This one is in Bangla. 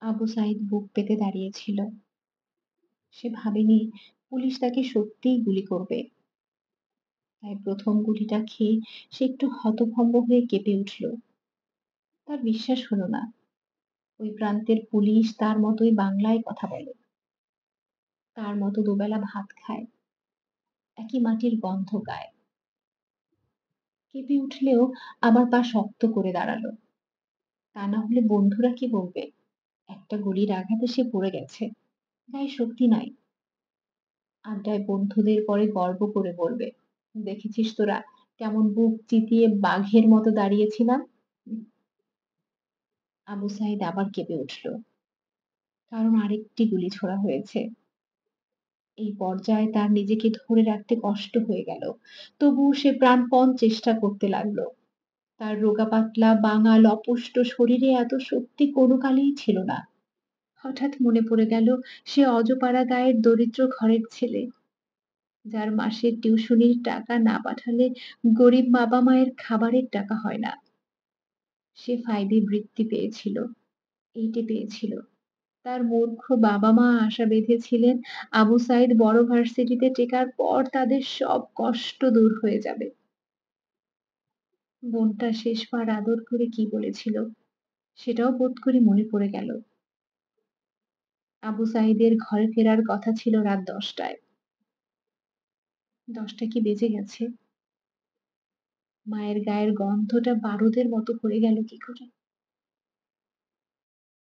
আবু সাঈদ বুক পেতে দাঁড়িয়েছিল। সে ভাবেনি পুলিশ তাকে সত্যিই গুলি করবে। তাই প্রথম গুলিটা খেয়ে সে একটু হতভম্ব হয়ে কেঁপে উঠল। তার বিশ্বাস হলো না ওই প্রান্তের পুলিশ তার মতোই বাংলায় কথা বলে, তার মতো দুবেলা ভাত খায়, একই মাটির গন্ধ গায়। কেঁপে উঠলেও আমার পা শক্ত করে দাঁড়ালো। তা না হলে বন্ধুরা কি বলবে? একটা গুলির আঘাতে সে পড়ে গেছে, গায়ে শক্তি নাই। আড্ডায় বন্ধুদের পরে গর্ব করে বলবে, দেখেছিস তোরা কেমন বুক চিতিয়ে বাঘের মতো দাঁড়িয়েছিলাম। আবু সাইদ আবার কেঁপে উঠল, কারণ আরেকটি গুলি ছোড়া হয়েছে। এই পর্যায়ে তার নিজেকে ধরে রাখতে কষ্ট হয়ে গেল। তবুও সে প্রাণপণ চেষ্টা করতে লাগলো। তার রোগা পাতলা বাঙাল অপুষ্ট শরীরে এত শক্তি কোনো কালেই ছিল না। হঠাৎ মনে পড়ে গেল সে অজপাড়া গায়ের দরিদ্র ঘরের ছেলে, যার মাসের টিউশনির টাকা না পাঠালে গরিব বাবা মায়ের খাবারের টাকা হয় না। সে 5 এ বৃত্তি পেয়েছিল, 8 এ পেয়েছিল। তার মূর্খ বাবা মা আশা বেঁধেছিলেন আবু সাইদ বড় ভার্সিটিতে টেকার পর তাদের সব কষ্ট দূর হয়ে যাবে। বোনটা শেষবার আদর করে কি বলেছিল সেটাও বোধ করি মনে পড়ে গেল। আবু সাইদের ঘরে ফেরার কথা ছিল রাত 10টায়। 10টা কি বেজে গেছে? মায়ের গায়ের গন্ধটা বারুদের মতো পড়ে গেল কি করে?